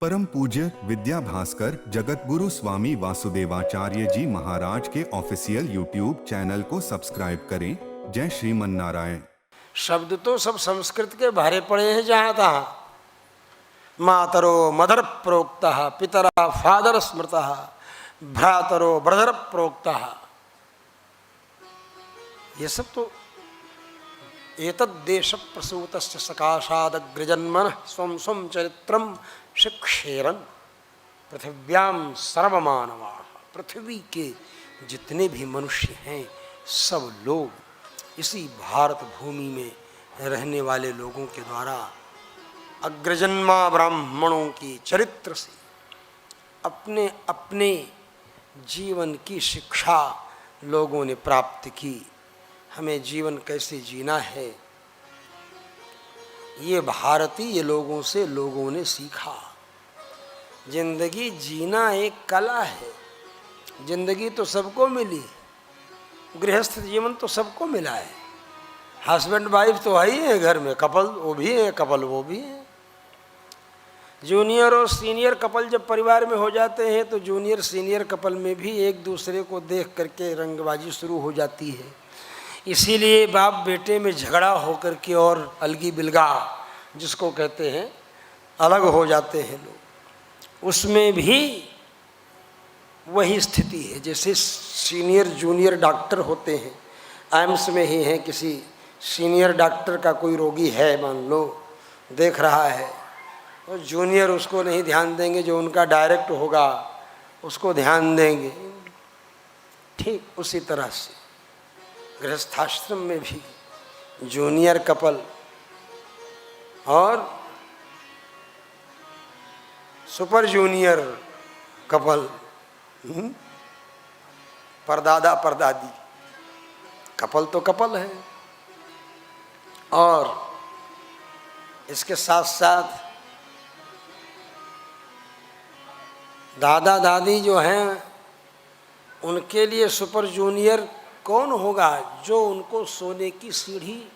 परम पूज्य विद्या भास्कर जगतगुरु स्वामी वासुदेवाचार्य जी महाराज के ऑफिशियल यूट्यूब चैनल को सब्सक्राइब करें। जय श्रीमन नारायण। शब्द तो सब संस्कृत के भरे पड़े हैं जहाँ तहाँ। मातरो मदर प्रोक्तः, पितरा फादर स्मृतः, भ्रातरो ब्रदर प्रोक्तः। ये सब तो एतद्देश प्रसूतस्य सकाशादग्रजन्मनः स्वं स्वं चरित्रं शिक्षेरन् पृथिव्याम सर्वमानवाः। पृथ्वी के जितने भी मनुष्य हैं सब लोग इसी भारत भूमि में रहने वाले लोगों के द्वारा अग्रजन्मा ब्राह्मणों की चरित्र से अपने अपने जीवन की शिक्षा लोगों ने प्राप्त की। हमें जीवन कैसे जीना है ये भारतीय लोगों से लोगों ने सीखा। जिंदगी जीना एक कला है। जिंदगी तो सबको मिली, गृहस्थ जीवन तो सबको मिला है। हस्बैंड वाइफ तो है ही है घर में, कपल वो भी है, कपल वो भी है। जूनियर और सीनियर कपल जब परिवार में हो जाते हैं तो जूनियर सीनियर कपल में भी एक दूसरे को देख करके रंगबाजी शुरू हो जाती है। इसीलिए बाप बेटे में झगड़ा होकर के और अलगी बिलगा जिसको कहते हैं अलग हो जाते हैं लोग। उसमें भी वही स्थिति है। जैसे सीनियर जूनियर डॉक्टर होते हैं, एम्स में ही हैं, किसी सीनियर डॉक्टर का कोई रोगी है मान लो, देख रहा है, और जूनियर उसको नहीं ध्यान देंगे, जो उनका डायरेक्ट होगा उसको ध्यान देंगे। ठीक उसी तरह से गृहस्थाश्रम में भी जूनियर कपल और सुपर जूनियर कपल, परदादा परदादी कपल तो कपल है। और इसके साथ साथ दादा दादी जो हैं उनके लिए सुपर जूनियर कौन होगा? जो उनको सोने की सीढ़ी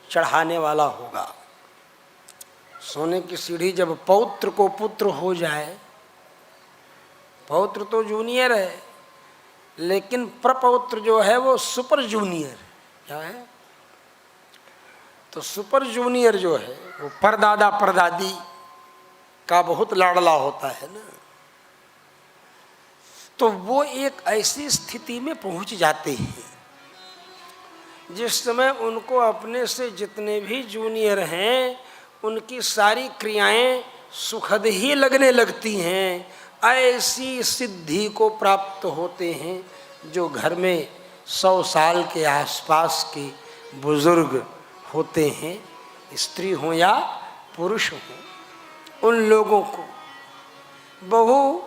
चढ़ाने वाला होगा। सोने की सीढ़ी जब पौत्र को पुत्र हो जाए, पौत्र तो जूनियर है लेकिन प्रपौत्र जो है वो सुपर जूनियर क्या है। तो सुपर जूनियर जो है वो परदादा परदादी का बहुत लाडला होता है ना। तो वो एक ऐसी स्थिति में पहुंच जाते हैं जिस समय उनको अपने से जितने भी जूनियर हैं उनकी सारी क्रियाएं सुखद ही लगने लगती हैं। ऐसी सिद्धि को प्राप्त होते हैं जो घर में 100 साल के आसपास के बुजुर्ग होते हैं, स्त्री हो या पुरुष हो। उन लोगों को बहू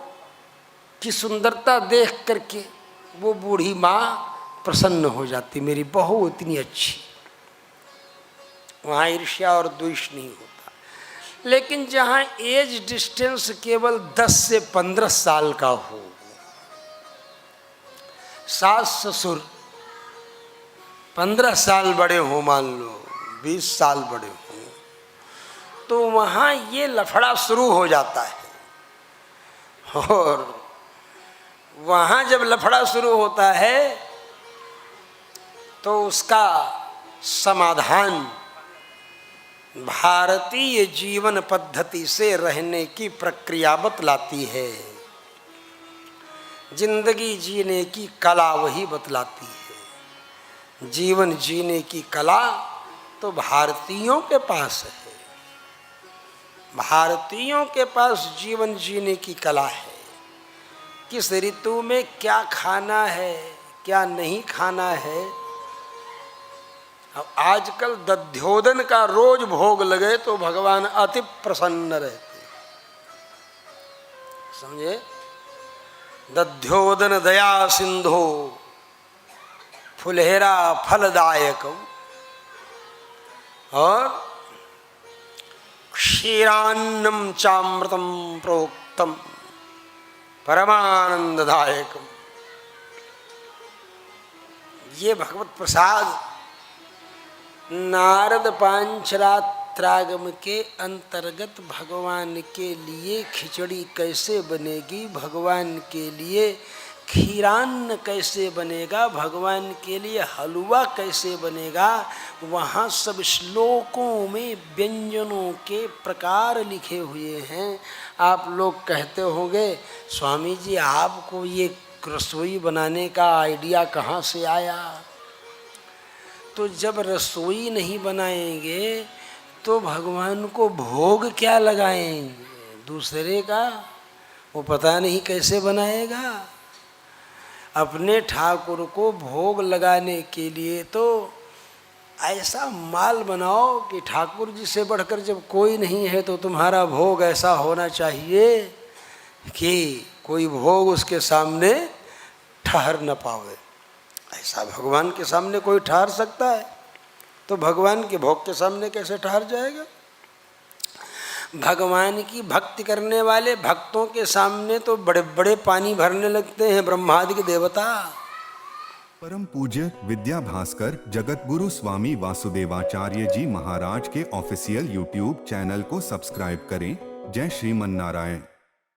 की सुंदरता देख करके वो बूढ़ी माँ प्रसन्न हो जाती, मेरी बहू इतनी अच्छी। वहाँ ईर्ष्या और द्वेष नहीं होता। लेकिन जहाँ एज डिस्टेंस केवल 10 से 15 साल का हो, सास ससुर 15 साल बड़े हो, मान लो 20 साल बड़े हो, तो वहाँ ये लफड़ा शुरू हो जाता है। और वहाँ जब लफड़ा शुरू होता है तो उसका समाधान भारतीय जीवन पद्धति से रहने की प्रक्रिया बतलाती है। जिंदगी जीने की कला वही बतलाती है। जीवन जीने की कला तो भारतीयों के पास है। भारतीयों के पास जीवन जीने की कला है। किस ऋतु में क्या खाना है, क्या नहीं खाना है। अब आजकल दध्योदन का रोज भोग लगे तो भगवान अति प्रसन्न रहते, समझे। दध्योदन दया सिंधो फुलहेरा फलदायकम और क्षीरान्नम चामृतम प्रोक्तम परमानंददायकम। ये भगवत प्रसाद नारद पांचरात्र शास्त्रागम के अंतर्गत भगवान के लिए खिचड़ी कैसे बनेगी, भगवान के लिए खीरान्न कैसे बनेगा, भगवान के लिए हलवा कैसे बनेगा, वहाँ सब श्लोकों में व्यंजनों के प्रकार लिखे हुए हैं। आप लोग कहते होंगे स्वामी जी आपको ये रसोई बनाने का आइडिया कहाँ से आया? तो जब रसोई नहीं बनाएंगे तो भगवान को भोग क्या लगाएंगे? दूसरे का वो पता नहीं कैसे बनाएगा। अपने ठाकुर को भोग लगाने के लिए तो ऐसा माल बनाओ कि ठाकुर जी से बढ़कर जब कोई नहीं है तो तुम्हारा भोग ऐसा होना चाहिए कि कोई भोग उसके सामने ठहर न पावे। ऐसा भगवान के सामने कोई ठहर सकता है? तो भगवान के भोग के सामने कैसे ठहर जाएगा? भगवान की भक्ति करने वाले भक्तों के सामने तो बड़े बड़े पानी भरने लगते हैं ब्रह्मादि के देवता। परम पूज्य विद्या भास्कर जगतगुरु स्वामी वासुदेवाचार्य जी महाराज के ऑफिशियल यूट्यूब चैनल को सब्सक्राइब करें। जय श्रीमन नारायण।